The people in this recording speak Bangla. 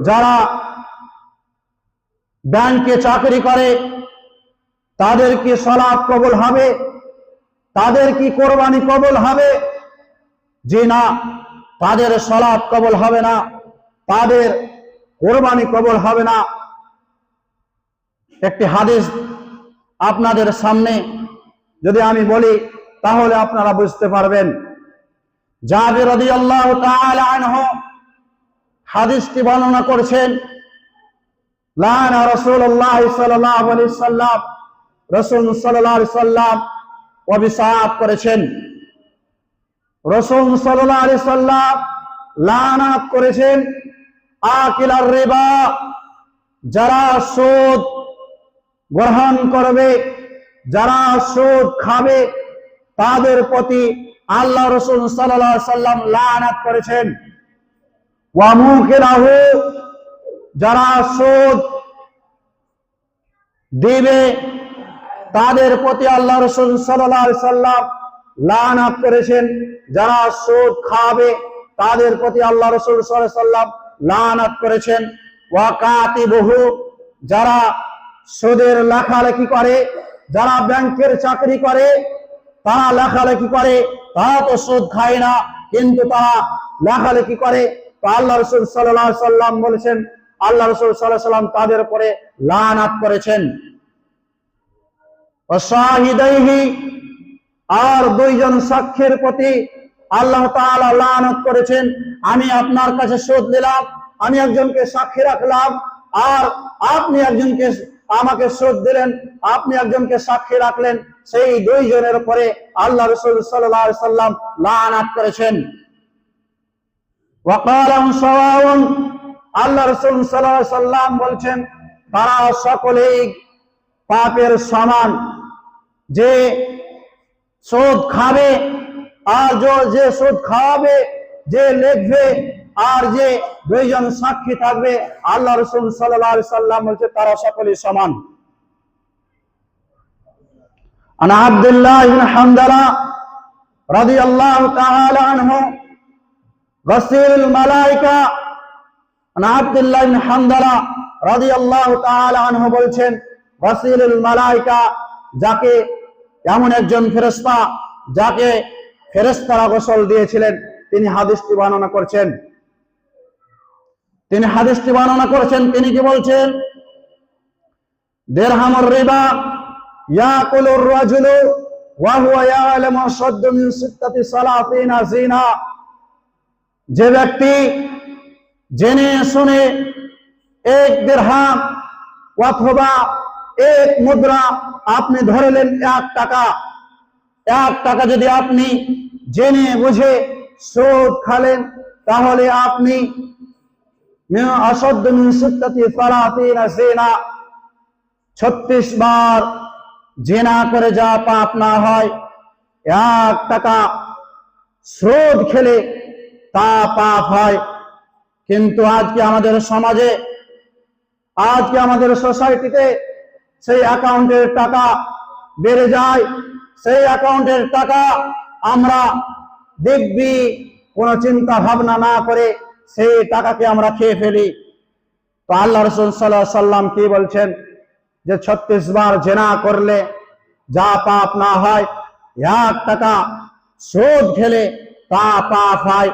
যারা ব্যাংকে চাকরি করে তাদের কি সালাত কবুল হবে? তাদের কি কোরবানি কবুল হবে? জি না, তাদের সালাত কবুল হবে না, তাদের কোরবানি কবুল হবে না। একটি হাদিস আপনাদের সামনে যদি আমি বলি তাহলে আপনারা বুঝতে পারবেন। জাবির রাদিয়াল্লাহু তাআলা আনহু হাদিসটি বর্ণনা করেছেন, লানা রাসূলুল্লাহ সাল্লাল্লাহু আলাইহি সাল্লাম, রাসূল সাল্লাল্লাহু আলাইহি সাল্লাম অভিশাপ করেছেন। রাসূল সাল্লাল্লাহু আলাইহি সাল্লাম লানাত করেছেন আকিলার রিবা, যারা সুদ গ্রহণ করবে, যারা সুদ খাবে তাদের প্রতি আল্লাহ রাসূল সাল্লাল্লাহু আলাইহি সাল্লাম লানাত করেছেন। ওয়া মুকিলাহু, যারা সুদ দিবে তাদের প্রতি আল্লাহ রাসূল সাল্লাল্লাহু আলাইহি সাল্লাম লানাত করেছেন। যারা সুদ খাবে তাদের প্রতি আল্লাহ রাসূল সাল্লাল্লাহু আলাইহি সাল্লাম লানাত করেছেন। ওয়া কাতিবুহু, যারা সুদের লেখালেখি করে, যারা ব্যাংকের চাকরি করে, তারা লেখালেখি করে, তারা তো সুদ খায় না কিন্তু তারা লেখালেখি করে, তো আল্লাহ রাসূল সাল্লাল্লাহু আলাইহি সাল্লাম বলেছেন, আল্লাহ রাসূল সাল্লাল্লাহু আলাইহি সাল্লাম তাদের উপরে লানাত করেছেন। ওয়াশাহিদাইহি, আর দুইজন সাক্ষীর প্রতি আল্লাহ তাআলা লানাত করেছেন। আমি আপনার কাছে সুদ নিলাম, আমি একজনকে সাক্ষী রাখলাম, আর আপনি একজনকে আমাকে সুদ দিলেন, আপনি একজনকে সাক্ষী রাখলেন, সেই দুইজনের উপরে আল্লাহ রাসূল সাল্লাল্লাহু আলাইহি সাল্লাম লানাত করেছেন। ওয়াকালাম সাওয়াউন, আল্লাহ রাসূল সাল্লাল্লাহু আলাইহি সাল্লাম বলছেন তারা সকলেই পাপের সমান। যে সুদ খাবে আর যে সুদ খাওয়াবে, যে লিখবে আর যে দুইজন সাক্ষী থাকবে, আল্লাহ রাসূল সাল্লাল্লাহু আলাইহি সাল্লাম বলছে তারা সকলেই সমান। আন আব্দুল্লাহ ইবনে হামদালা রাদিয়াল্লাহু তাআলা আনহু গাসিলুল মালায়েকা, আন আব্দুল্লাহ ইবনে হামদালা রাদিয়াল্লাহু তাআলা আনহু বলছেন গাসিলুল মালায়েকা, যাকে এমন একজন ফেরেশতা যাকে ফেরেশতারা গোসল দিয়েছিলেন, তিনি হাদিসটি বর্ণনা করছেন। তিনি কি বলছেন? দিরহামুর রিবা ইয়াকুলুর রাজুলু ওয়া হুয়া ইয়ালামু আশাদ্দু মিন সিত্তাতি সালাতিনা জিনা, যে ব্যক্তি জেনে শুনে এক দিরহাম অথবা এক মুদ্রা আপনি ধরলেন, 1 টাকা যদি আপনি জেনে বুঝে সুদ খালেন, তাহলে আপনি 36 বার জিনা করে যা পাপ না হয়, 1 টাকা সুদ খেলে তা পাপ হয়। কিন্তু আজকে আমাদের সমাজে, আজকে আমাদের সোসাইটিতে সেই অ্যাকাউন্টের টাকা বেড়ে যায়, সেই অ্যাকাউন্টের টাকা আমরা দেখবি কোনো চিন্তা ভাবনা না করে সেই টাকাকে আমরা খেয়ে ফেলি। তো আল্লাহ রাসূল সাল্লাল্লাহু আলাইহি সাল্লাম কি বলছেন? যে 36 বার জিনা করলে যা পাপ না হয়, 1 টাকা সুদ খেলে তা পাপ হয়।